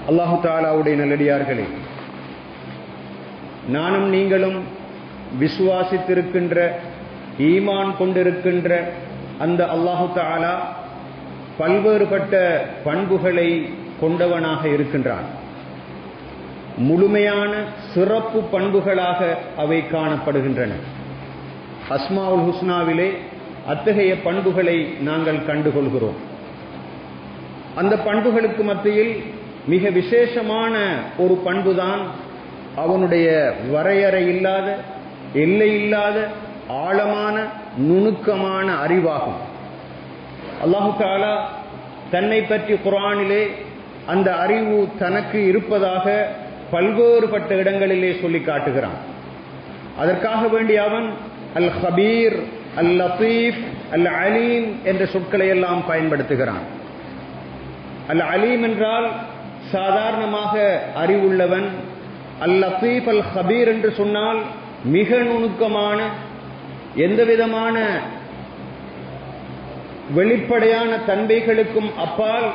அல்லாஹு தஆலாவுடைய நல்லடியார்களே, நானும் நீங்களும் விசுவாசித்திருக்கின்ற, ஈமான் கொண்டிருக்கின்ற அந்த அல்லாஹு தஆலா பல்வேறுபட்ட பண்புகளை கொண்டவனாக இருக்கின்றான். முழுமையான சிறப்பு பண்புகளாக அவை காணப்படுகின்றன. அஸ்மாவுல் ஹுஸ்னாவிலே அத்தகைய பண்புகளை நாங்கள் கண்டுகொள்கிறோம். அந்த பண்புகளுக்கு மத்தியில் மிக விசேஷமான ஒரு பண்புதான் அவனுடைய வரையறை இல்லாத, எல்லை இல்லாத, ஆழமான, நுணுக்கமான அறிவாகும். அல்லாஹு தஆலா தன்னை பற்றி குர்ஆனிலே அந்த அறிவு தனக்கு இருப்பதாக பல்வேறுபட்ட இடங்களிலே சொல்லி காட்டுகிறான். அதற்காக வேண்டி அவன் அல் ஹபீர், அல் லத்தீஃப், அல் அலீம் என்ற சொற்களை எல்லாம் பயன்படுத்துகிறான். அல் அலீம் என்றால் சாதாரணமாக அறிவுள்ளவன். அல் லத்தீஃப், அல் ஹபீர் என்று சொன்னால் மிக நுணுக்கமான, எந்தவிதமான வெளிப்படையான தன்மைகளுக்கும் அப்பால்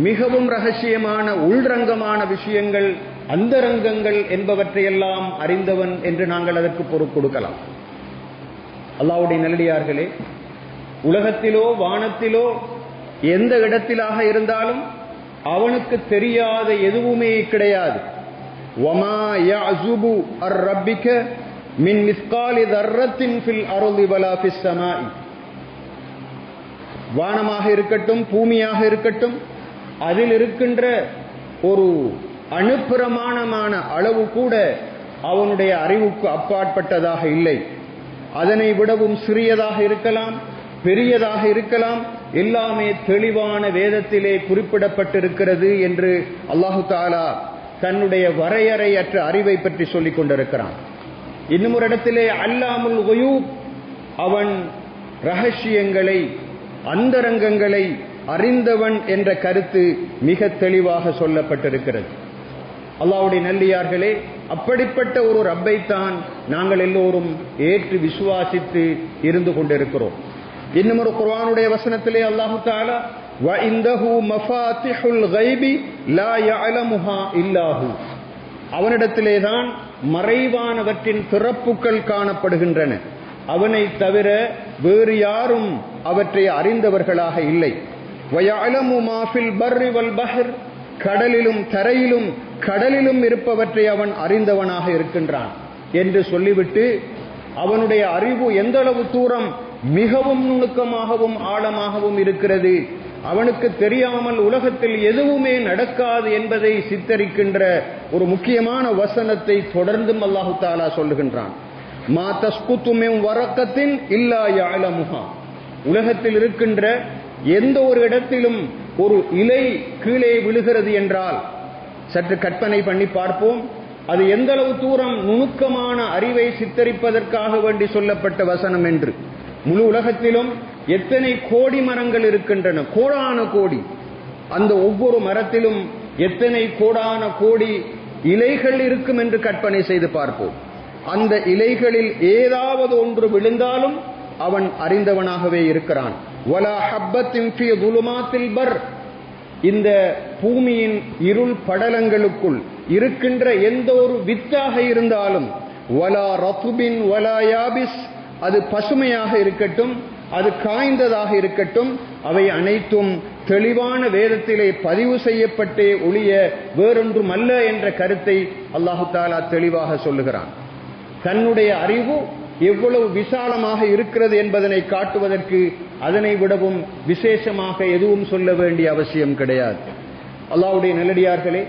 மிகவும் ரகசியமான உள்ரங்கமான விஷயங்கள், அந்தரங்கங்கள் என்பவற்றையெல்லாம் அறிந்தவன் என்று நாங்கள் அதற்கு பொருள் கொடுக்கலாம். அல்லாஹ்வுடைய நல்லடியார்களே, உலகத்திலோ வானத்திலோ எந்த இடத்திலாக இருந்தாலும் அவனுக்கு தெரியாத எதுவுமே கிடையாது. வமா யஅஸுபு அர் ரப்பிக மின் மிஸ்காலி தர்ரத்தின் ஃபில் அர்தி வலா ஃபிஸ் ஸமாஇ. வானமாக இருக்கட்டும், பூமியாக இருக்கட்டும், அதில் இருக்கின்ற ஒரு அணுப்பிரமாணமான அளவு கூட அவனுடைய அறிவுக்கு அப்பாற்பட்டதாக இல்லை. அதனை விடவும் சிறியதாக இருக்கலாம், பெரியதாக இருக்கலாம், எல்லாமே தெளிவான வேதத்திலே குறிப்பிடப்பட்டிருக்கிறது என்று அல்லாஹு தஆலா தன்னுடைய வரையறையற்ற அறிவை பற்றி சொல்லிக் கொண்டிருக்கிறான். இன்னும் ஒரு இடத்திலே அல்லாமுல் குயூப், அவன் ரகசியங்களை, அந்தரங்கங்களை அறிந்தவன் என்ற கருத்து மிக தெளிவாக சொல்லப்பட்டிருக்கிறது. அல்லாஹ்வுடைய நல்லடியார்களே, அப்படிப்பட்ட ஒரு ரப்பைத்தான் நாங்கள் எல்லோரும் ஏற்று விசுவாசித்து இருந்து கொண்டிருக்கிறோம். இன்னும் ஒரு குர்ஆனுடைய வசனத்திலே அல்லாஹு தஆலா வ இந்தஹு மஃபாத்திஹுல் கைபி லா யஅலமுஹா இல்லாஹு, அவனிடத்திலேதான் மறைவானவற்றின் திறப்புகள் காணப்படுகின்றன, அவனை தவிர வேறு யாரும் அவற்றை அறிந்தவர்களாக இல்லை. வ யஅலமு மா ஃபில் பர்ரி வல் பஹர், கடலிலும் தரையிலும் கடலிலும் இருப்பவற்றை அவன் அறிந்தவனாக இருக்கின்றான் என்று சொல்லிவிட்டு, அவனுடைய அறிவு எந்த அளவு தூரம் மிகவும் நுணுக்கமாகவும் ஆழமாகவும் இருக்கிறது, அவனுக்கு தெரியாமல் உலகத்தில் எதுவுமே நடக்காது என்பதை சித்தரிக்கின்ற ஒரு முக்கியமான வசனத்தை தொடர்ந்தும் அல்லாஹு தஆலா சொல்லுகின்றான். மா தஸ்குத்து மின் வரக்கத்தின் இல்லா யஅலமுஹா, உலகத்தில் இருக்கின்ற எந்த ஒரு இடத்திலும் ஒரு இலை கீழே விழுகிறது என்றால் சற்று கற்பனை பண்ணி பார்ப்போம், அது எந்த அளவு தூரம் நுணுக்கமான அறிவை சித்தரிப்பதற்காக வேண்டி சொல்லப்பட்ட வசனம் என்று. முழு உலகத்திலும் எத்தனை கோடி மரங்கள் இருக்கின்றன, கோடான கோடி. அந்த ஒவ்வொரு மரத்திலும் எத்தனை கோடான கோடி இலைகள் இருக்கும் என்று கற்பனை செய்து பார்ப்போம். அந்த இலைகளில் ஏதாவது ஒன்று விழுந்தாலும் அவன் அறிந்தவனாகவே இருக்கிறான். வலா ஹப்பத்தின் ஃபீ ظுலுமாத்தில் பர், இந்த பூமியின் இருள் படலங்களுக்குள் இருக்கின்ற எந்த ஒரு வித்தாக இருந்தாலும், வலா ரத்பின் வலா யாபிஸ், அது பசுமையாக இருக்கட்டும், அது காய்ந்ததாக இருக்கட்டும், அவை அனைத்தும் தெளிவான வேதத்திலே பதிவு செய்யப்பட்டே ஒழிய வேறொன்றும் அல்ல என்ற கருத்தை அல்லாஹு தஆலா தெளிவாக சொல்லுகிறான். தன்னுடைய அறிவு எவ்வளவு விசாலமாக இருக்கிறது என்பதனை காட்டுவதற்கு அதனை விடவும் விசேஷமாக எதுவும் சொல்ல வேண்டிய அவசியம் கிடையாது. அல்லாஹ்வுடைய நல்லடியார்களே,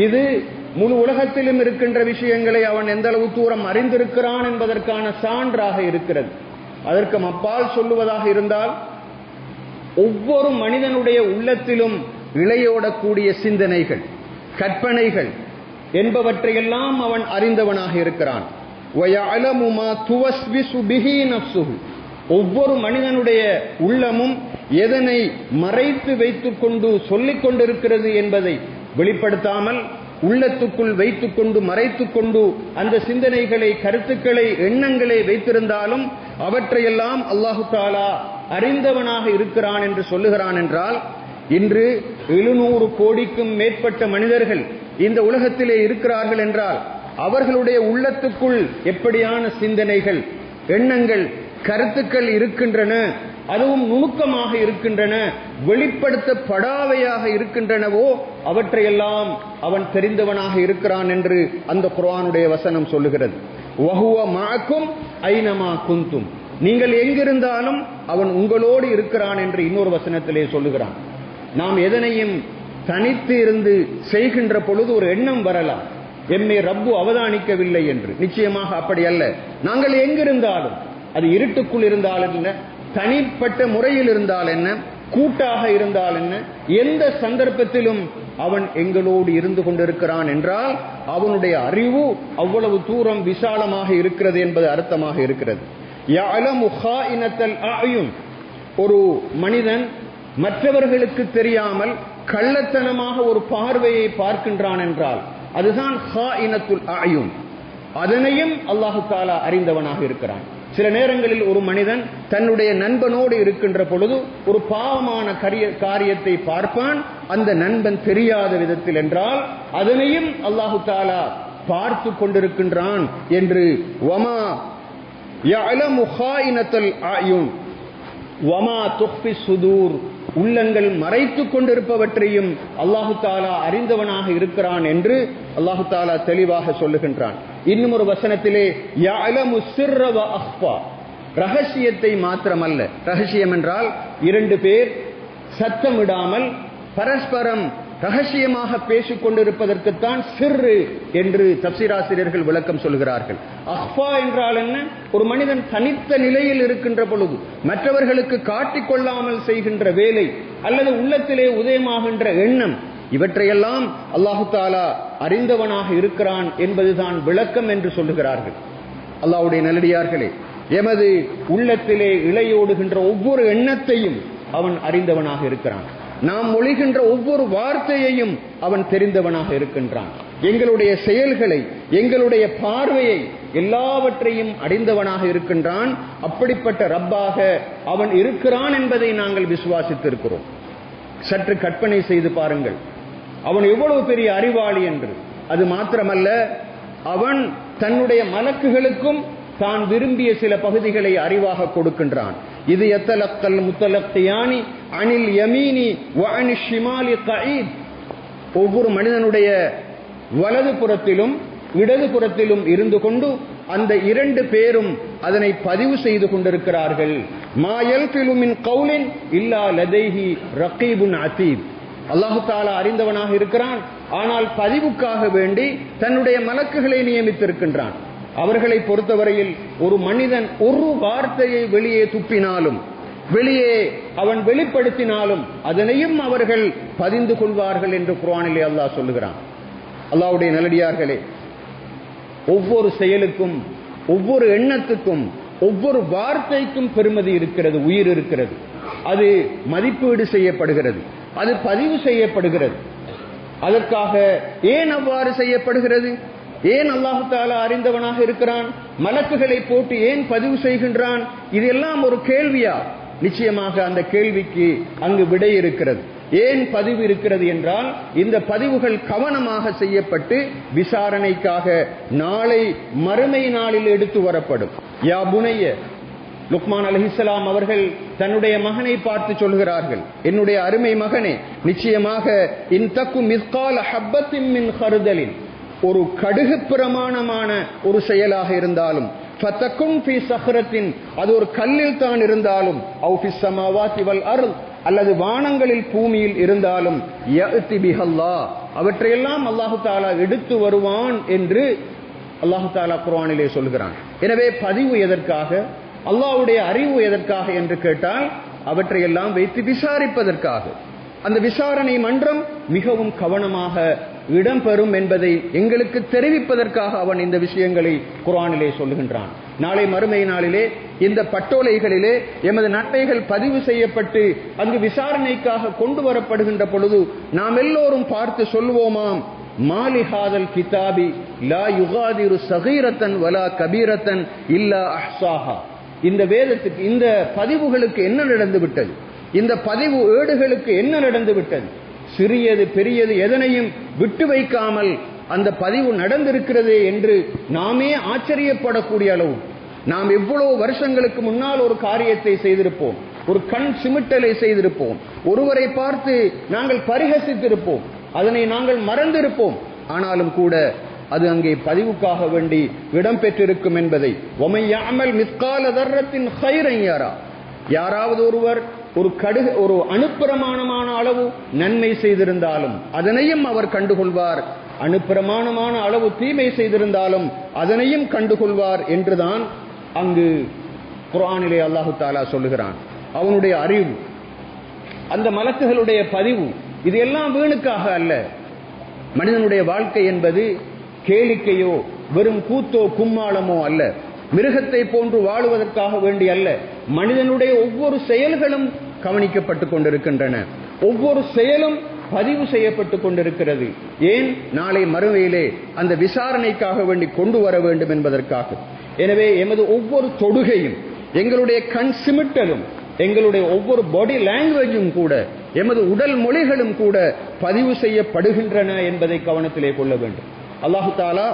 இது முழு உலகத்திலும் இருக்கின்ற விஷயங்களை அவன் எந்த அளவு தூரம் அறிந்திருக்கிறான் என்பதற்கான சான்றாக இருக்கிறது. அதற்கு அப்பால் சொல்லுவதாக இருந்தால், ஒவ்வொரு மனிதனுடைய உள்ளத்திலும் இழையோடக்கூடிய சிந்தனைகள், கற்பனைகள் என்பவற்றையெல்லாம் அவன் அறிந்தவனாக இருக்கிறான். வயஅலமு மா துவஸ்விசு பிஹி நஃப்ஸுஹு, ஒவ்வொரு மனிதனுடைய உள்ளமும் எதனை மறைத்து வைத்துக் கொண்டு சொல்லிக் கொண்டிருக்கிறது என்பதை வெளிப்படுத்தாமல் உள்ளத்துக்குள் வைத்துக்கொண்டு மறைத்துக்கொண்டு அந்த சிந்தனைகளை, கருத்துக்களை, எண்ணங்களை வைத்திருந்தாலும் அவற்றையெல்லாம் அல்லாஹு தஆலா அறிந்தவனாக இருக்கிறான் என்று சொல்லுகிறான் என்றால், இன்று 700 கோடிக்கும் மேற்பட்ட மனிதர்கள் இந்த உலகத்திலே இருக்கிறார்கள் என்றால் அவர்களுடைய உள்ளத்துக்குள் எப்படியான சிந்தனைகள், எண்ணங்கள், கருத்துக்கள் இருக்கின்றன, அதுவும் நுணுக்கமாக இருக்கின்றன, வெளிப்படுத்தப்படாவையாக இருக்கின்றனவோ அவற்றையெல்லாம் அவன் தெரிந்தவனாக இருக்கிறான் என்று அந்த குர்ஆனுடைய வசனம் சொல்லுகிறது. வஹுவ மஅக்கும் ஐனமா குந்தும், நீங்கள் எங்கிருந்தாலும் அவன் உங்களோடு இருக்கிறான் என்று இன்னொரு வசனத்திலே சொல்லுகிறான். நாம் எதனையும் தனித்து இருந்து செய்கின்ற பொழுது ஒரு எண்ணம் வரலாம், எம்மை ரப்பு அவதானிக்கவில்லை என்று. நிச்சயமாக அப்படி அல்ல. நாங்கள் எங்கிருந்தாலும், அது இருட்டுக்குள் இருந்தாலும் என்ன, தனிப்பட்ட முறையில் இருந்தால் என்ன, கூட்டாக இருந்தால் என்ன, எந்த சந்தர்ப்பத்திலும் அவன் எங்களோடு இருந்து கொண்டிருக்கிறான் என்றால் அவனுடைய அறிவு அவ்வளவு தூரம் விசாலமாக இருக்கிறது என்பது அர்த்தமாக இருக்கிறது. யஅலமு ஹாயினத்தல் அயுன், ஒரு மனிதன் மற்றவர்களுக்கு தெரியாமல் கள்ளத்தனமாக ஒரு பார்வையை பார்க்கின்றான் என்றால் அதுதான் ஹாயினத்துல் அயுன். அதனையும் அல்லாஹு தஆலா அறிந்தவனாக இருக்கிறான். சில நேரங்களில் ஒரு மனிதன் தன்னுடைய நண்பனோடு இருக்கின்ற பொழுது ஒரு பாவமான காரியத்தை பார்ப்பான், அந்த நண்பன் தெரியாத விதத்தில் என்றால் அதனையும் அல்லாஹு தஆலா பார்த்து கொண்டிருக்கின்றான் என்று. வமா யஅலமு ஹாயினத்தல் அயுன் வமா துஃபி சுதூர், உள்ளங்கள் மறைத்துக் கொண்டிருப்பவற்றையும் அல்லாஹு தஆலா அறிந்தவனாக இருக்கிறான் என்று அல்லாஹு தஆலா தெளிவாக சொல்லுகின்றான். இன்னும் ஒரு வசனத்திலே யஅலமு சிர்ர வ அஃபா, ரகசியத்தை மாத்திரமல்ல. ரகசியம் என்றால் 2 பேர் சத்தமிடாமல் பரஸ்பரம் ரகசியமாக பேசிக் கொண்டிருப்பதற்குத்தான் சிர்ரு என்று தப்சீராசிரியர்கள் விளக்கம் சொல்கிறார்கள். அஃபா என்றால் என்ன? ஒரு மனிதன் தனித்த நிலையில் இருக்கின்ற பொழுது மற்றவர்களுக்கு காட்டிக்கொள்ளாமல் செய்கின்ற வேலை அல்லது உள்ளத்திலே உதயமாகின்ற எண்ணம், இவற்றையெல்லாம் அல்லாஹு தஆலா அறிந்தவனாக இருக்கிறான் என்பதுதான் விளக்கம் என்று சொல்லுகிறார்கள். அல்லாஹ்வுடைய நல்லடியார்களே, எமது உள்ளத்திலே இழையோடுகின்ற ஒவ்வொரு எண்ணத்தையும் அவன் அறிந்தவனாக இருக்கிறான். நாம் மொழிகின்ற ஒவ்வொரு வார்த்தையையும் அவன் தெரிந்தவனாக இருக்கின்றான். எங்களுடைய செயல்களை, எங்களுடைய பார்வையை, எல்லாவற்றையும் அறிந்தவனாக இருக்கின்றான். அப்படிப்பட்ட ரப்பாக அவன் இருக்கிறான் என்பதை நாங்கள் விசுவாசித்திருக்கிறோம். சற்று கற்பனை செய்து பாருங்கள், அவன் எவ்வளவு பெரிய அறிவாளி என்று. அது மாத்திரமல்ல, அவன் தன்னுடைய மலக்குகளுக்கும் தான் விரும்பிய சில பகுதிகளை அறிவாக கொடுக்கின்றான். இது யத்தலக்கல் முத்தலக்கியானி அனில் யமீனி வ அனிஷ் ஷிமாலி கஈத், ஒவ்வொரு மனிதனுடைய வலது புறத்திலும் இடது புறத்திலும் இருந்து கொண்டு அந்த 2 பேரும் அதனை பதிவு செய்து கொண்டிருக்கிறார்கள். மா யல்ஃபிலு மின் கௌலின் இல்லா லதைஹி ரகீபுன் அதீத், அல்லாஹு தஆலா அறிந்தவனாக இருக்கிறான். ஆனால் பதிவுக்காக வேண்டி தன்னுடைய மலக்குகளை நியமித்திருக்கின்றான். அவர்களை பொறுத்தவரையில் ஒரு மனிதன் ஒரு வார்த்தையை வெளியே துப்பினாலும், வெளியே அவன் வெளிப்படுத்தினாலும் அதனையும் அவர்கள் பதிந்து கொள்வார்கள் என்று குர்ஆனிலே அல்லாஹ் சொல்லுகிறான். அல்லாஹ்வுடைய நல்லடியார்களே, ஒவ்வொரு செயலுக்கும், ஒவ்வொரு எண்ணத்துக்கும், ஒவ்வொரு வார்த்தைக்கும் பெருமதி இருக்கிறது, உயிர் இருக்கிறது. அது மதிப்பீடு செய்யப்படுகிறது, அது பதிவு செய்யப்படுகிறது. அதற்காக ஏன் அவ்வாறு செய்யப்படுகிறது? ஏன் அல்லாஹு தஆலா அறிந்தவனாக இருக்கிறான்? மலக்குகளை போட்டு ஏன் பதிவு செய்கின்றான்? இதெல்லாம் ஒரு கேள்வியா? நிச்சயமாக அந்த கேள்விக்கு அங்கு விடை இருக்கிறது. ஏன் பதிவு இருக்கிறது என்றால், இந்த பதிவுகள் கவனமாக செய்யப்பட்டு விசாரணைக்காக நாளை மறுமை நாளில் எடுத்து வரப்படும். யா புனைய, லுக்மான் அலைஹிஸ்ஸலாம் அவர்கள் தன்னுடைய மகனை பார்த்து சொல்கிறார்கள், என்னுடைய அருமை மகனே, நிச்சயமாக இன் தக்கு மிஸ்கால ஹப்பத்தின் மின் ஹர்தலின், ஒரு கடுகு பிரமாணமான ஒரு செயலாக இருந்தாலும், ஃபதகுன் ஃபீ ஸஹ்ரத்தின், அது ஒரு கல்லில் தான் இருந்தாலும், அவு ஃபிஸ் ஸமாவாத்தி வல் அர்த், அல்லது வானங்களில் பூமியில் இருந்தாலும், யஅதி பிஹல்லாஹ், அவற்றையெல்லாம் அல்லாஹு தஆலா எடுத்து வருவான் என்று அல்லாஹு தஆலா குர்ஆனிலே சொல்கிறான். எனவே பதிவு எதற்காக, அல்லாஹ்வுடைய அறிவு எதற்காக என்று கேட்டால், அவற்றையெல்லாம் வைத்து விசாரிப்பதற்காக. அந்த விசாரணை மன்றம் மிகவும் கவனமாக இடம்பெறும் என்பதை எங்களுக்கு தெரிவிப்பதற்காக அவன் இந்த விஷயங்களை குர்ஆனிலே சொல்லுகின்றான். நாளை மறுமை நாளிலே இந்த பட்டோலைகளிலே எமது நன்மைகள் பதிவு செய்யப்பட்டு அங்கு விசாரணைக்காக கொண்டு வரப்படுகின்ற பொழுது நாம் எல்லோரும் பார்த்து சொல்லுவோமாம், மாலி ஹாதல் கிதாபி லா யுகாதிரு சகீரத்தன் வலா கபீரத்தன் இல்லா அஹ்சாஹா, இந்த வேதத்துக்கு, இந்த பதிவுகளுக்கு என்ன நடந்து விட்டது? இந்த பதிவு ஏடுகளுக்கு என்ன நடந்து விட்டது? சிறியது பெரியது எதனையும் விட்டு வைக்காமல் அந்த பதிவு நடந்திருக்கிறதே என்று நாமே ஆச்சரியப்படக்கூடிய அளவு. நாம் எவ்வளவு வருஷங்களுக்கு முன்னால் ஒரு காரியத்தை செய்திருப்போம், ஒரு கண் சிமிட்டலை செய்திருப்போம், ஒருவரை பார்த்து நாங்கள் பரிகசித்திருப்போம், அதனை நாங்கள் மறந்திருப்போம். ஆனாலும் கூட அது அங்கே பதிவுக்காக வேண்டி இடம் பெற்றிருக்கும் என்பதை ஒமையாமல் மிஸ்கால தர்ரத்தின் கைரன் யாரா, யாராவது ஒருவர் ஒரு அணுப்பிரமாணமான அளவு நன்மை செய்திருந்தாலும் அதனையும் அவர் கண்டுகொள்வார், அணுப்பிரமாணமான அளவு தீமை செய்திருந்தாலும் அதனையும் கண்டுகொள்வார் என்றுதான் அங்கு குர்ஆனிலே அல்லாஹு தஆலா சொல்லுகிறான். அவனுடைய அறிவு, அந்த மலக்குகளுடைய பதிவு, இது எல்லாம் வீணுக்காக அல்ல. மனிதனுடைய வாழ்க்கை என்பது கேளிக்கையோ வெறும் கூத்தோ கும்மாளமோ அல்ல, மிருகத்தை போன்று வாழுவதற்காக வேண்டி அல்ல. மனிதனுடைய ஒவ்வொரு செயல்களும் கவனிக்கப்பட்டுக் கொண்டிருக்கின்றன, ஒவ்வொரு செயலும் பதிவு செய்யப்பட்டுக் கொண்டிருக்கிறது. ஏன்? நாளை மறுமையிலே அந்த விசாரணைக்காக வேண்டி கொண்டு வர வேண்டும் என்பதற்காக. எனவே எமது ஒவ்வொரு தொடுகையும், எங்களுடைய கண் சிமிட்டலும், எங்களுடைய ஒவ்வொரு பாடி லாங்குவேஜும் கூட, எமது உடல் மொழிகளும் கூட பதிவு செய்யப்படுகின்றன என்பதை கவனத்திலே கொள்ள வேண்டும். அல்லாஹு தஆலா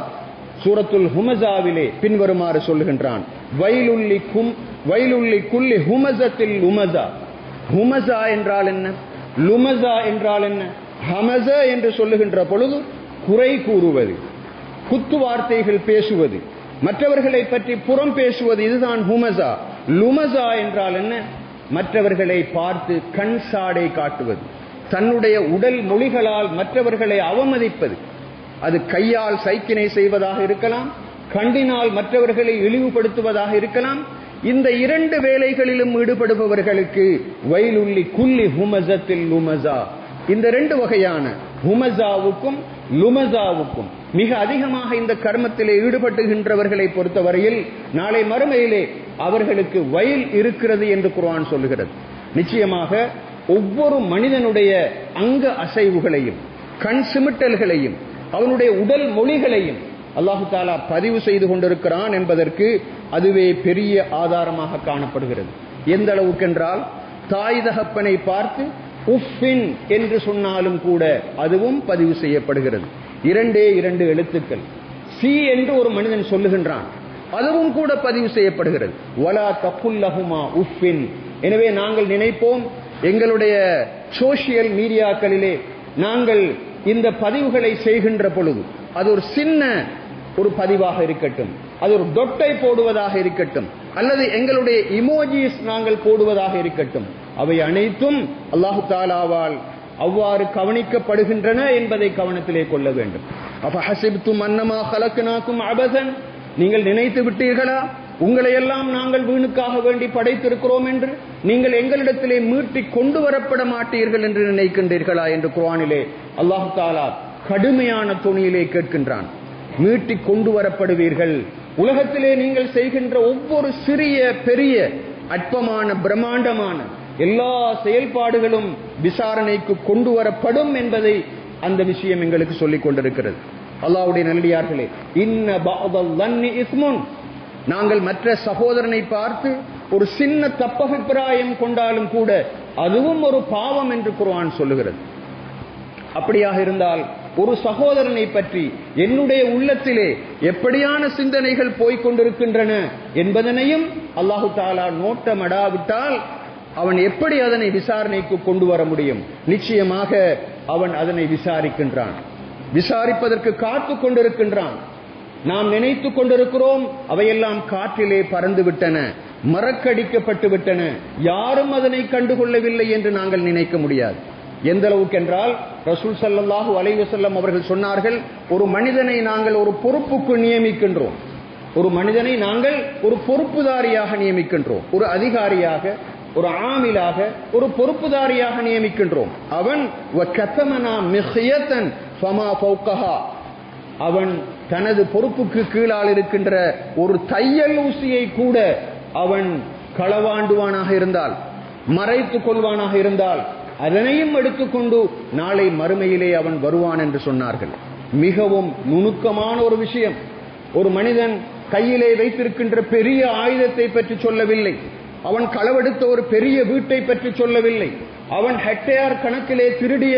சூரத்துல் ஹுமஸாவிலே பின்வருமாறு சொல்லுகின்றான், வைலுல்லி குல்லி ஹுமஸத்தில் லுமஸா. ஹுமஸா என்றால் என்ன, லுமஸா என்றால் என்ன? ஹமஸ என்று சொல்லுகின்ற பொழுது குறை கூறுவது, குத்து வார்த்தைகள் பேசுவது, மற்றவர்களை பற்றி புறம் பேசுவது, இதுதான் ஹுமஸா. லுமஸா என்றால் என்ன? மற்றவர்களை பார்த்து கண் சாடை காட்டுவது, தன்னுடைய உடல் மொழிகளால் மற்றவர்களை அவமதிப்பது. அது கையால் சைக்கினை செய்வதாக இருக்கலாம், கண்டினால் மற்றவர்களை இழிவுபடுத்துவதாக இருக்கலாம். இந்த இரண்டு வேலைகளிலும் ஈடுபடுபவர்களுக்கு வைலுல்லி குல்லி ஹுமஸத்தில் லுமஸா. இந்த ரெண்டு வகையான ஹுமஸாவுக்கும் லுமஸாவுக்கும் மிக அதிகமாக இந்த கர்மத்திலே ஈடுபட்டுகின்றவர்களை பொறுத்தவரையில் நாளை மறுமையிலே அவர்களுக்கு வயல் இருக்கிறது என்று குர்ஆன் சொல்லுகிறது. நிச்சயமாக ஒவ்வொரு மனிதனுடைய அங்க அசைவுகளையும், கண் சிமிட்டல்களையும், அவனுடைய உடல் மொழிகளையும் அல்லாஹு தஆலா பதிவு செய்து கொண்டிருக்கிறான் என்பதற்கு அதுவே பெரிய ஆதாரமாக காணப்படுகிறது. எந்த அளவுக்கென்றால், தாய் தகப்பனை பார்த்து உஃபின் என்று சொன்னாலும் கூட அதுவும் பதிவு செய்யப்படுகிறது. இரண்டே இரண்டு எழுத்துக்கள். சி என்று ஒரு மனிதன் சொல்லுகின்றான், அதுவும் கூட பதிவு செய்யப்படுகிறது. வலா தகுல்லஹுமா உஃபின். எனவே நாங்கள் நினைப்போம், எங்களுடைய சோசியல் மீடியாக்களிலே நாங்கள் இந்த பதிவுகளை செய்கின்ற பொழுது அது ஒரு சின்ன ஒரு பதிவாக இருக்கட்டும், அது ஒரு டொட்டை போடுவதாக இருக்கட்டும், அல்லது எங்களுடைய இமோஜிஸ் நாங்கள் போடுவதாக இருக்கட்டும், அவை அனைத்தும் அல்லாஹு தஆலாவால் அவ்வாறு கவனிக்கப்படுகின்றன என்பதை கவனத்திலே கொள்ள வேண்டும். அஃபஹஸிப்தும் அன்னமா ஹலக்னாகும் அபஸன். நீங்கள் நினைத்து விட்டீர்களா உங்களை எல்லாம் நாங்கள் வீணுக்காக வேண்டி படைத்திருக்கிறோம் என்று? நீங்கள் எங்களிடத்திலே மீட்டி கொண்டு வரப்பட மாட்டீர்கள் என்று நினைக்கின்றீர்களா என்று குர்ஆனிலே அல்லாஹு தஆலா கடுமையான தொனியிலே கேட்கின்றான். மீட்டி கொண்டு வரப்படுவீர்கள். உலகத்திலே நீங்கள் செய்கின்ற ஒவ்வொரு சிறிய பெரிய அற்பமான பிரம்மாண்டமான எல்லா செயல்பாடுகளும் விசாரணைக்கு கொண்டு வரப்படும் என்பதை அந்த விஷயம் எங்களுக்கு சொல்லிக் கொண்டிருக்கிறது. அல்லாஹ்வுடைய நல்லடியார்களே, இன்ன பஅதல் ظنி இஸ்முன். நாங்கள் மற்ற சகோதரனை பார்த்து ஒரு சின்ன தப்பபிப்பிராயம் கொண்டாலும் கூட அதுவும் ஒரு பாவம் என்று குர்ஆன் சொல்லுகிறது. அப்படியாக இருந்தால் ஒரு சகோதரனை பற்றி என்னுடைய உள்ளத்திலே எப்படியான சிந்தனைகள் போய்கொண்டிருக்கின்றன என்பதனையும் அல்லாஹு தஆலா நோட்டமிடாவிட்டால் அவன் எப்படி அதனை விசாரணைக்கு கொண்டு வர முடியும்? நிச்சயமாக அவன் அதனை விசாரிக்கின்றான், விசாரிப்பதற்கு காத்து கொண்டிருக்கின்றான். நாம் நினைத்து கொண்டிருக்கிறோம் அவையெல்லாம் காற்றிலே பறந்து விட்டன, மறக்கடிக்கப்பட்டு விட்டன, யாரும் அதனை கண்டுகொள்ளவில்லை என்று நாங்கள் நினைக்க முடியாது. எந்த அளவுக்கு என்றால், ரசூல் ஸல்லல்லாஹு அலைஹி வஸல்லம் அவர்கள் சொன்னார்கள், ஒரு மனிதனை நாங்கள் ஒரு பொறுப்புக்கு நியமிக்கின்றோம், ஒரு மனிதனை நாங்கள் ஒரு பொறுப்புதாரியாக நியமிக்கின்றோம், ஒரு அதிகாரியாக, ஒரு ஆமிலாக, ஒரு பொறுப்புதாரியாக நியமிக்கின்றோம். அவன் வகதமனா மிஹ்யதன் ஃபமா ஃபௌகஹா. அவன் தனது பொறுப்புக்கு கீழால் இருக்கின்ற ஒரு தையல் ஊசியை கூட அவன் களவாண்டுவானாக இருந்தால், மறைத்துக் கொள்வானாக இருந்தால், அதனையும் எடுத்துக்கொண்டு நாளை மறுமையிலே அவன் வருவான் என்று சொன்னார்கள். மிகவும் நுணுக்கமான ஒரு விஷயம். ஒரு மனிதன் கையிலே வைத்திருக்கின்ற பெரிய ஆயுதத்தை பற்றி சொல்லவில்லை, அவன் களவெடுத்த ஒரு பெரிய வீட்டை பற்றி சொல்லவில்லை, அவன் ஹெக்டேர் கணக்கிலே திருடிய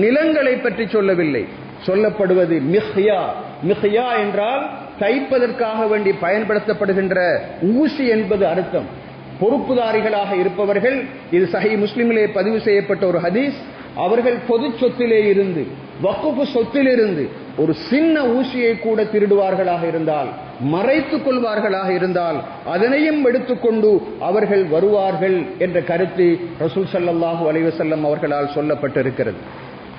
நிலங்களை பற்றி சொல்லவில்லை. சொல்லப்படுவது மிஹ்யா. மிஹ்யா என்றால் தைப்பதற்காக வேண்டி பயன்படுத்தப்படுகின்ற ஊசி என்பது அர்த்தம். பொறுப்புதாரிகளாக இருப்பவர்கள், இது சஹீஹ் முஸ்லிமிலே பதிவு செய்யப்பட்ட ஒரு ஹதீஸ், அவர்கள் பொது சொத்திலே இருந்து, வக்ஃப் சொத்திலிருந்து ஒரு சின்ன ஊசியை கூட திருடுவார்களாக இருந்தால், மறைத்துக் கொள்வார்களாக இருந்தால், அதனையும் எடுத்துக்கொண்டு அவர்கள் வருவார்கள் என்ற கருத்து ரசூல் ஸல்லல்லாஹு அலைஹி வஸல்லம் அவர்களால் சொல்லப்பட்டிருக்கிறது.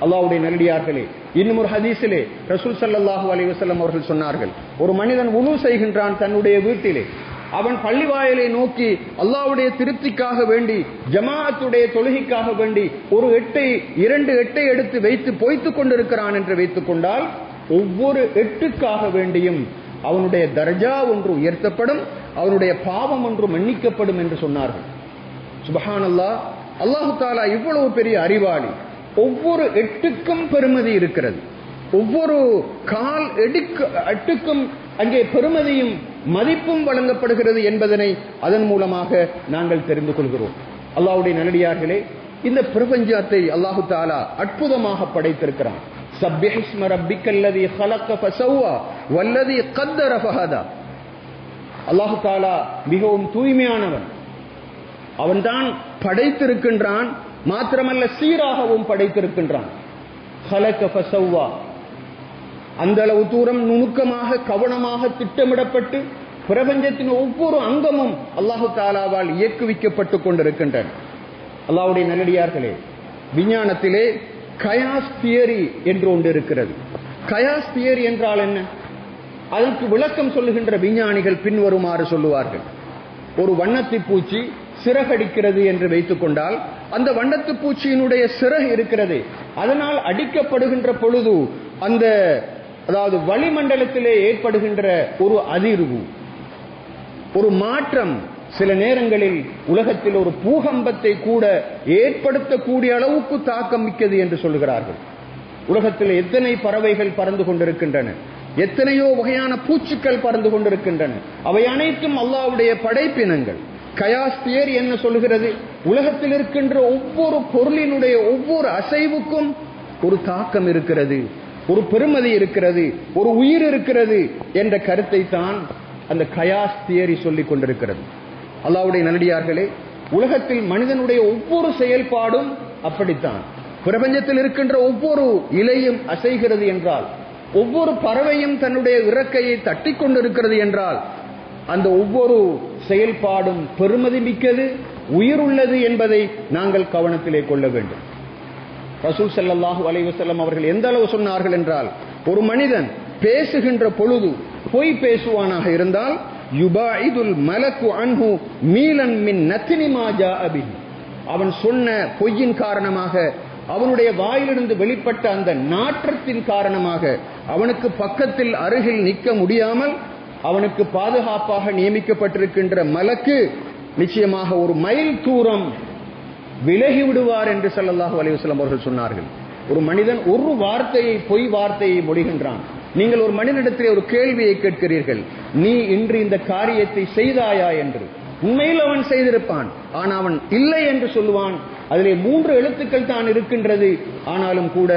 அல்லாஹ்வுடைய நல்லடியார்களே, இன்னும் ஒரு ஹதீஸிலே ரசூல் ஸல்லல்லாஹு அலைஹி வஸல்லம் அவர்கள் சொன்னார்கள், ஒரு மனிதன் வுது செய்கின்றான் தன்னுடைய வீட்டிலே, அவன் பள்ளிவாயலை நோக்கி அல்லாஹ்வுடைய திருப்திக்காக வேண்டி, ஜமாஅத்துடைய தொழுகைக்காக வேண்டி ஒரு இரண்டு எட்டை எடுத்து வைத்து போய்த்துக் கொண்டிருக்கிறான் என்று வைத்துக் கொண்டால், ஒவ்வொரு எட்டுக்காக வேண்டியும் அவனுடைய தர்ஜா ஒன்று உயர்த்தப்படும், அவனுடைய பாவம் ஒன்று மன்னிக்கப்படும் என்று சொன்னார்கள். சுப்ஹானல்லாஹ், அல்லாஹு தஆலா இவ்வளவு பெரிய அறிவாளி. ஒவ்வொரு எட்டுக்கும் பெருமதி இருக்கிறது, ஒவ்வொரு கால் எட்டுக்கும் அங்கே பெருமதியும் மதிப்பும் வழங்கப்படுகிறது என்பதனை அதன் மூலமாக நாங்கள் தெரிந்து கொள்கிறோம். அல்லாஹ்வுடைய நல்லடியார்களே, இந்த பிரபஞ்சத்தை அல்லாஹு தஆலா அற்புதமாக படைத்திருக்கிறான். சப்பிஹிஸ்ம ரப்பிக்கல்லதீ خلق فسوى والذي قدر فهدى. அல்லாஹு தஆலா மிகவும் தூய்மையானவன். அவன்தான் படைத்திருக்கின்றான், மாத்திரமல்ல சீராகவும் படைத்திருக்கின்றான். خلق فسوى, அந்த அளவு தூரம் நுணுக்கமாக கவனமாக திட்டமிடப்பட்டு பிரபஞ்சத்தின் ஒவ்வொரு அங்கமும் அல்லாஹு தஆலாவால் இயக்குவிக்கப்பட்டுக் கொண்டிருக்கின்றன. அல்லாஹ்வுடைய நல்லடியார்களே, விஞ்ஞானத்திலே கயாஸ் தியரி என்று ஒன்று இருக்கிறது. கயாஸ் தியரி என்றால் என்ன? அதற்கு விளக்கம் சொல்லுகின்ற விஞ்ஞானிகள் பின்வருமாறு சொல்லுவார்கள். ஒரு வண்ணத்து பூச்சி சிறகடிக்கிறது என்று வைத்துக் கொண்டால், அந்த வண்ணத்து பூச்சியினுடைய சிறகு இருக்கிறது, அதனால் அடிக்கப்படுகின்ற பொழுது அந்த அதாவது வளிமண்டலத்திலே ஏற்படுகின்ற ஒரு அதிர்வு, ஒரு மாற்றம், சில நேரங்களில் உலகத்தில் ஒரு பூகம்பத்தை கூட ஏற்படுத்தக்கூடிய அளவுக்கு தாக்கம் மிக்கது என்று சொல்கிறார்கள். உலகத்தில் எத்தனை பறவைகள் பறந்து கொண்டிருக்கின்றன, எத்தனையோ வகையான பூச்சிகள் பறந்து கொண்டிருக்கின்றன, அவை அனைத்தும் அல்லாஹ்வுடைய படைப்பினங்கள். கயாஸ் தியரி என்ன சொல்கிறது? உலகத்தில் இருக்கின்ற ஒவ்வொரு பொருளினுடைய ஒவ்வொரு அசைவுக்கும் ஒரு தாக்கம் இருக்கிறது, ஒரு பெருமதி இருக்கிறது, ஒரு உயிர் இருக்கிறது என்ற கருத்தை தான் அந்த கயாஸ் தியரி சொல்லிக் கொண்டிருக்கிறது. அல்லாஹ்வுடைய நல்லடியார்களே, உலகத்தில் மனிதனுடைய ஒவ்வொரு செயல்பாடும் அப்படித்தான். பிரபஞ்சத்தில் இருக்கின்ற ஒவ்வொரு இலையும் அசைகிறது என்றால், ஒவ்வொரு பறவையும் தன்னுடைய இறக்கையை தட்டி கொண்டிருக்கிறது என்றால், அந்த ஒவ்வொரு செயல்பாடும் பெருமதி மிக்கது, உயிர் உள்ளது என்பதை நாங்கள் கவனத்திலே கொள்ள வேண்டும். ரசூல் ஸல்லல்லாஹு அலைஹி வஸல்லம் அவர்கள் எந்த அளவு சொன்னார்கள் என்றால், ஒரு மனிதன் பேசுகின்ற பொழுது பொய் பேசுவானாக இருந்தால், யுபாயிதுல் மலக்கு அன்ஹு மீலன் மின் நத்னி மா ஜாஅ பிஹி, அவன் சொன்ன பொய்யின் காரணமாக, அவனுடைய வாயிலிருந்து வெளிப்பட்ட அந்த நாற்றத்தின் காரணமாக அவனுக்கு பக்கத்தில் அருகில் நிற்க முடியாமல் அவனுக்கு பாதுகாப்பாக நியமிக்கப்பட்டிருக்கின்ற மலக்கு நிச்சயமாக ஒரு மைல் தூரம் விலகி விடுவார் என்று ஸல்லல்லாஹு அலைஹி வஸல்லம் அவர்கள் சொன்னார்கள். ஒரு மனிதன் ஒரு வார்த்தையை, பொய் வார்த்தையை மொழிகின்றான். நீங்கள் ஒரு மனிதனிடத்திலே ஒரு கேள்வியை கேட்கிறீர்கள், நீ இன்று இந்த காரியத்தை செய்தாயா என்று. உண்மையில் அவன் செய்திருப்பான், ஆனால் அவன் இல்லை என்று சொல்லுவான். அதிலே 3 எழுத்துக்கள் தான் இருக்கின்றது. ஆனாலும் கூட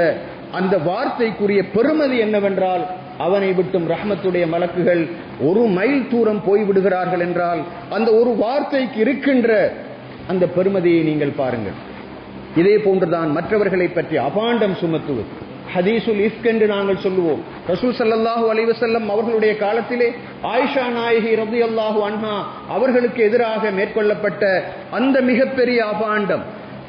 அந்த வார்த்தைக்குரிய பெருமதி என்னவென்றால், அவனை விட்டும் ரஹ்மத்துடைய மலக்குகள் ஒரு மைல் தூரம் போய்விடுகிறார்கள் என்றால், அந்த ஒரு வார்த்தைக்கு இருக்கின்ற அந்த பெருமதியை நீங்கள் பாருங்கள். இதே போன்றுதான் மற்றவர்களை பற்றி அபாண்டம் சுமத்துவது, ஹதீசுல் இஃப்க் என்று நாங்கள் சொல்லுவோம். ரசூல் ஸல்லல்லாஹு அலைஹி வஸல்லம் அவர்களுடைய காலத்திலே ஆயிஷா நாயகி ரலியல்லாஹு அன்ஹா அவர்களுக்கு எதிராக மேற்கொள்ளப்பட்ட அந்த மிகப்பெரிய அபாண்டம்,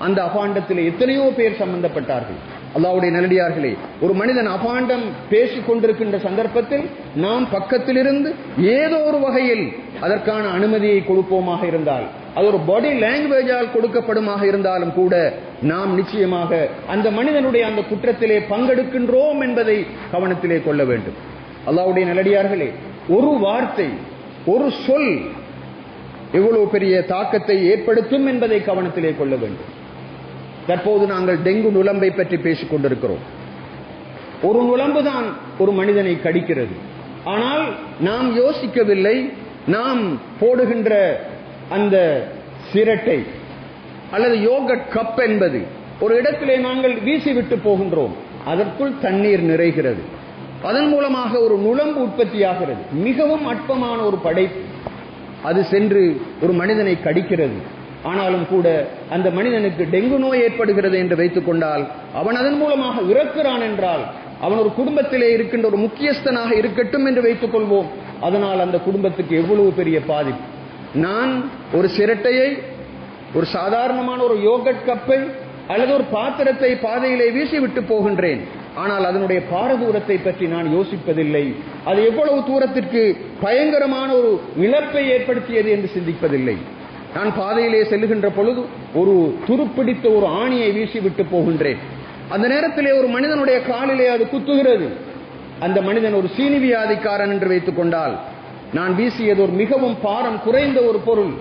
அந்த அபாண்டத்திலே எத்தனையோ பேர் சம்பந்தப்பட்டார்கள். அல்லாஹ்வுடைய நல்லடியார்களே, ஒரு மனிதன் அபாண்டம் பேசிக் கொண்டிருக்கின்ற சந்தர்ப்பத்தில் நாம் பக்கத்திலிருந்து ஏதோ ஒரு வகையில் அதற்கான அனுமதியை கொடுப்போமாக இருந்தால், அது ஒரு பாடி லாங்குவேஜால் கொடுக்கப்படுமாக இருந்தாலும் கூட, நாம் நிச்சயமாக அந்த மனிதனுடைய அந்த குற்றத்திலே பங்கெடுக்கின்றோம் என்பதை கவனத்திலே கொள்ள வேண்டும். அல்லாஹ்வுடைய நல்லடியார்களே, ஒரு வார்த்தை, ஒரு சொல் எவ்வளவு பெரிய தாக்கத்தை ஏற்படுத்தும் என்பதை கவனத்திலே கொள்ள வேண்டும். தற்போது நாங்கள் டெங்கு நுளம்பை பற்றி பேசிக் கொண்டிருக்கிறோம். ஒரு நுளம்புதான் ஒரு மனிதனை கடிக்கிறது. ஆனால் நாம் யோசிக்கவில்லை, நாம் போடுகின்ற அந்த சிரட்டை அல்லது யோகட் கப் என்பது ஒரு இடத்திலே நாங்கள் வீசிவிட்டு போகின்றோம், அதற்குள் தண்ணீர் நிறைகிறது, அதன் மூலமாக ஒரு நுளம்பு உற்பத்தியாகிறது. மிகவும் அற்பமான ஒரு படைப்பு. அது சென்று ஒரு மனிதனை கடிக்கிறது. ஆனாலும் கூட அந்த மனிதனுக்கு டெங்கு நோய் ஏற்படுகிறது என்று வைத்துக் கொண்டால், அவன் அதன் மூலமாக இறக்கிறான் என்றால், அவன் ஒரு குடும்பத்திலே இருக்கின்ற ஒரு முக்கியஸ்தனாக இருக்கட்டும் என்று வைத்துக் கொள்வோம், அதனால் அந்த குடும்பத்துக்கு எவ்வளவு பெரிய பாதிப்பு. நான் ஒரு சிரட்டையை, ஒரு சாதாரணமான ஒரு யோகட் கப்பை அல்லது ஒரு பாத்திரத்தை பாதையிலே வீசிவிட்டு போகின்றேன். ஆனால் அதனுடைய பாரதூரத்தை பற்றி நான் யோசிப்பதில்லை. அது எவ்வளவு தூரத்திற்கு பயங்கரமான ஒரு இழப்பை ஏற்படுத்தியது என்று சிந்திப்பதில்லை. நான் பாதையிலே செல்லுகின்ற பொழுது ஒரு துருப்பிடித்த ஒரு ஆணியை வீசிவிட்டு போகின்றேன். அந்த நேரத்திலே ஒரு மனிதனுடைய காலிலே அது குத்துகிறது. அந்த மனிதன் ஒரு சீனி வியாதிக்காரன் என்று வைத்துக் கொண்டால், நான் வீசியது ஒரு மிகவும் பாரம் குறைந்த ஒரு பொருள்,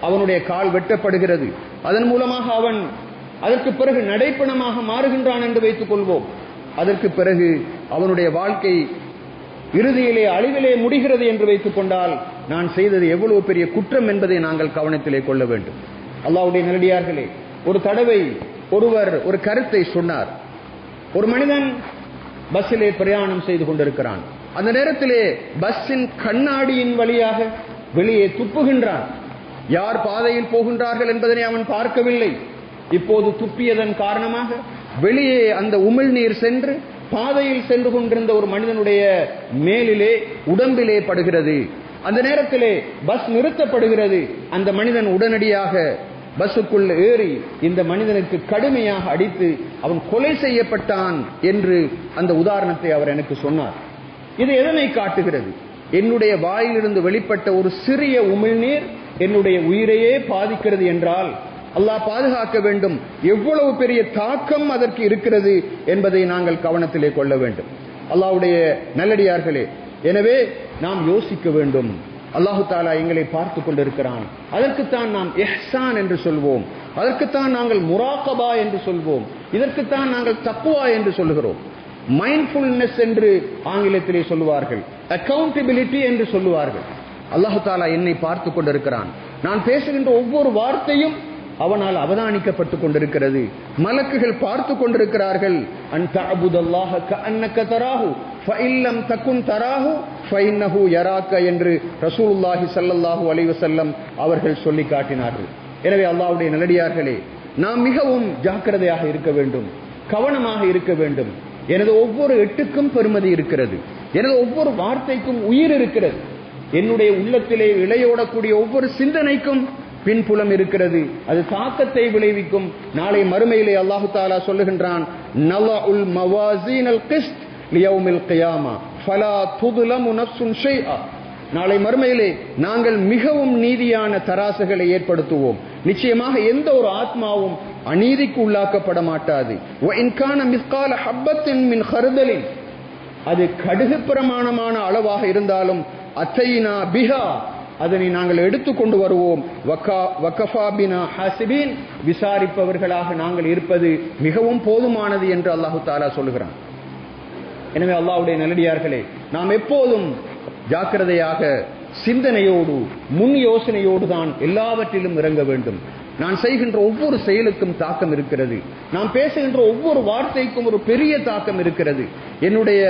அவனுடைய கால் வெட்டப்படுகிறது. அதன் மூலமாக அவன் அதற்கு பிறகு நடைப்பணமாக மாறுகின்றான் என்று வைத்துக் கொள்வோம். அதற்கு பிறகு அவனுடைய வாழ்க்கை இறுதியிலே அழிவிலே முடிகிறது என்று வைத்துக் கொண்டால், நான் செய்தது எவ்வளவு பெரிய குற்றம் என்பதை நாங்கள் கவனத்திலே கொள்ள வேண்டும். அல்லாஹ்வுடைய நல்லடியார்களே, ஒரு தடவை ஒருவர் ஒரு கருத்தை சொன்னார். ஒரு மனிதன் பஸ்ஸிலே பிரயாணம் செய்து கொண்டிருக்கிறான். அந்த நேரத்திலே பஸ்ஸின் கண்ணாடியின் வழியாக வெளியே துப்புகின்றான். யார் பாதையில் போகின்றார்கள் என்பதனை அவன் பார்க்கவில்லை. இப்போது துப்பியதன் காரணமாக வெளியே அந்த உமிழ்நீர் சென்று பாதையில் சென்று கொண்டிருந்த ஒரு மனிதனுடைய மேலிலே உடம்பிலே படுகிறது. அந்த நேரத்திலே பஸ் நிறுத்தப்படுகிறது. அந்த மனிதன் உடனடியாக பஸ்ஸுக்குள் ஏறி இந்த மனிதனுக்கு கடுமையாக அடித்து அவன் கொலை செய்யப்பட்டான் என்று அந்த உதாரணத்தை அவர் எனக்கு சொன்னார். இது எதனை காட்டுகிறது? என்னுடைய வாயிலிருந்து வெளிப்பட்ட ஒரு சிறிய உமிழ்நீர் என்னுடைய உயிரையே பாதிக்கிறது என்றால், அல்லாஹ் பாதுகாக்க வேண்டும், எவ்வளவு பெரிய தாக்கம் அதற்கு இருக்கிறது என்பதை நாங்கள் கவனத்திலே கொள்ள வேண்டும். அல்லாஹ்வுடைய நல்லடியார்களே, எனவே நாம் யோசிக்க வேண்டும். அல்லாஹு தாலா எங்களை பார்த்து கொண்டிருக்கிறான். அதற்குத்தான் நாம் இஹ்சான் என்று சொல்வோம், அதற்குத்தான் நாங்கள் முராகபா என்று சொல்வோம், இதற்குத்தான் நாங்கள் தக்வா என்று சொல்லுகிறோம். மைண்ட்ஃபுல்னஸ் என்று ஆங்கிலத்திலே சொல்லுவார்கள், அக்கௌண்டபிலிட்டி என்று சொல்லுவார்கள். அல்லாஹு தாலா என்னை பார்த்து கொண்டிருக்கிறான். நான் பேசுகின்ற ஒவ்வொரு வார்த்தையும் அவனால் அவதானிக்கப்பட்டுக் கொண்டிருக்கிறது. மலக்குகள் பார்த்து கொண்டிருக்கிறார்கள். அன் தஅபுதல்லாஹ கஅன்னக தராஹு ஃபஇல்லம் தகுன் தராஹு ஃபஇன்னஹு யராக என்று ரசூலுல்லாஹி ஸல்லல்லாஹு அலைஹி வஸல்லம் அவர்கள் சொல்லி காட்டினார்கள். எனவே அல்லாஹ்வுடைய நல்லடியார்களே, நாம் மிகவும் ஜாக்கிரதையாக இருக்க வேண்டும், கவனமாக இருக்க வேண்டும். எனது ஒவ்வொரு எட்டுக்கும் பெருமதி இருக்கிறது, எனது ஒவ்வொரு வார்த்தைக்கும் உயிர் இருக்கிறது, என்னுடைய உள்ளத்திலே இளையோடக்கூடிய ஒவ்வொரு சிந்தனைக்கும் பின்புலம் இருக்கிறது, அது தாக்கத்தை விளைவிக்கும். நாளை மறுமையிலே அல்லாஹு தாலா சொல்லுகின்றான், நலஉல் மவாசீனல் கிஸ்த் லியௌமில் கியாமா ஃபலா துதுலமு நஃப்சுன் ஷைஆ. நாளை மறுமையிலே நாங்கள் மிகவும் நீதியான தராசுகளை ஏற்படுத்துவோம். நிச்சயமாக எந்த ஒரு ஆத்மாவும் அநீதிக்கு உள்ளாக்கப்பட மாட்டாது. வ இன் கான மிஸ்கால ஹப்பத்தின் மின் ஹர்தலின், அது கடுகு பிரமாணமான அளவாக இருந்தாலும் அத்தைனா பிஹா, அதனை நாங்கள் எடுத்துக்கொண்டு வருவோம். வகஃபா பினா ஹாசிபீன், விசாரிப்பவர்களாக நாங்கள் இருப்பது மிகவும் போதுமானது என்று அல்லாஹு தாலா சொல்லுகிறான். எனவே அல்லாஹ்வுடைய நல்லடியார்களே, நாம் எப்போதும் ஜாக்கிரதையாக சிந்தனையோடு முன் யோசனையோடு தான் எல்லாவற்றிலும் இறங்க வேண்டும். நான் செய்கின்ற ஒவ்வொரு செயலுக்கும் தாக்கம் இருக்கிறது, நாம் பேசுகின்ற ஒவ்வொரு வார்த்தைக்கும் ஒரு பெரிய தாக்கம் இருக்கிறது. என்னுடைய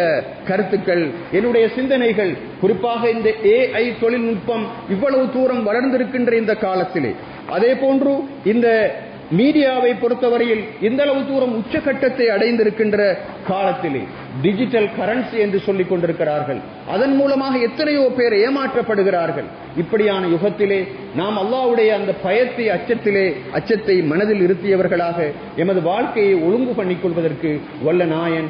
கருத்துக்கள், என்னுடைய சிந்தனைகள், குறிப்பாக இந்த AI தொழில்நுட்பம் இவ்வளவு தூரம் வளர்ந்திருக்கின்ற இந்த காலத்திலே, அதே போன்று இந்த மீடியாவை பொறுத்தவரையில் இந்த அளவு தூரம் உச்சகட்டத்தை அடைந்திருக்கின்ற காலத்திலே டிஜிட்டல் கரன்சி என்று சொல்லிக் கொண்டிருக்கிறார்கள். அதன் மூலமாக எத்தனையோ பேர் ஏமாற்றப்படுகிறார்கள். இப்படியான யுகத்திலே நாம் அல்லாஹ்வுடைய அந்த பயத்தை, அச்சத்தை மனதில் இருத்தியவர்களாக எமது வாழ்க்கையை ஒழுங்கு பண்ணிக் கொள்வதற்கு வல்ல நாயன்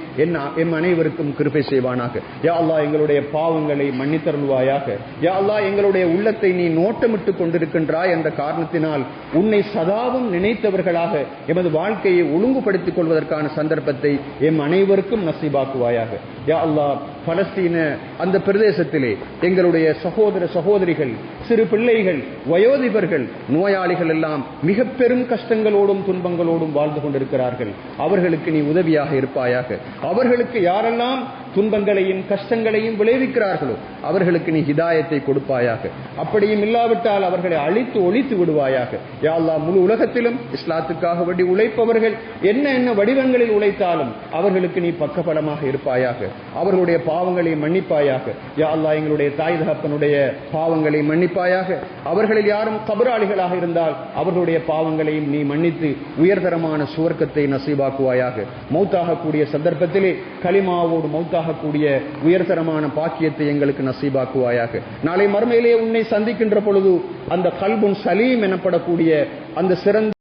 எம் அனைவருக்கும் கிருபை செய்வானாக. யா அல்லாஹ், எங்களுடைய பாவங்களை மன்னித்தருள்வாயாக. யா அல்லாஹ், எங்களுடைய உள்ளத்தை நீ நோட்டமிட்டு கொண்டிருக்கின்றாய் என்ற காரணத்தினால் உன்னை சதாவும் நினைத்தவர்களாக எமது வாழ்க்கையை ஒழுங்குபடுத்திக் கொள்வதற்கான சந்தர்ப்பத்தை எம் அனைவருக்கும் நசீபாக்குவாயாக. யா அல்லாஹ், பலஸ்தீன அந்த பிரதேசத்திலே எங்களுடைய சகோதர சகோதரிகள், சிறு பிள்ளைகள், வயோதிபர்கள், நோயாளிகள் எல்லாம் மிக பெரும் கஷ்டங்களோடும் துன்பங்களோடும் வாழ்ந்து கொண்டிருக்கிறார்கள். அவர்களுக்கு நீ உதவியாக இருப்பாயாக. அவர்களுக்கு யாரெல்லாம் துன்பங்களையும் கஷ்டங்களையும் விளைவிக்கிறார்களோ அவர்களுக்கு நீ ஹிதாயத்தை கொடுப்பாயாக. அப்படியும் இல்லாவிட்டால் அவர்களை அழித்து ஒழித்து விடுவாயாக. யா அல்லாஹ், முழு உலகத்திலும் இஸ்லாத்துக்காக வேண்டி உழைப்பவர்கள் என்ன வடிவங்களில் உழைத்தாலும் அவர்களுக்கு நீ பக்கபலமாக இருப்பாயாக. அவர்களுடைய பாவங்களை மன்னிப்பாயாக. யா அல்லாஹ், எங்களுடைய தாய் தகப்பனுடைய பாவங்களை மன்னிப்பாயாக. அவர்களில் யாரும் கபராளிகளாக இருந்தால் அவர்களுடைய பாவங்களையும் நீ மன்னித்து உயர்தரமான சுவர்க்கத்தை நசீபாக்குவாயாக. மௌத்தாகக்கூடிய சந்தர்ப்பத்திலே கலிமாவோடு மௌத்தாகக்கூடிய உயர்தரமான பாக்கியத்தை எங்களுக்கு நசீபாக்குவாயாக. நாளை மறுமையிலே உன்னை சந்திக்கின்ற பொழுது அந்த கல்புன் சலீம் எனப்படக்கூடிய அந்த சிறந்த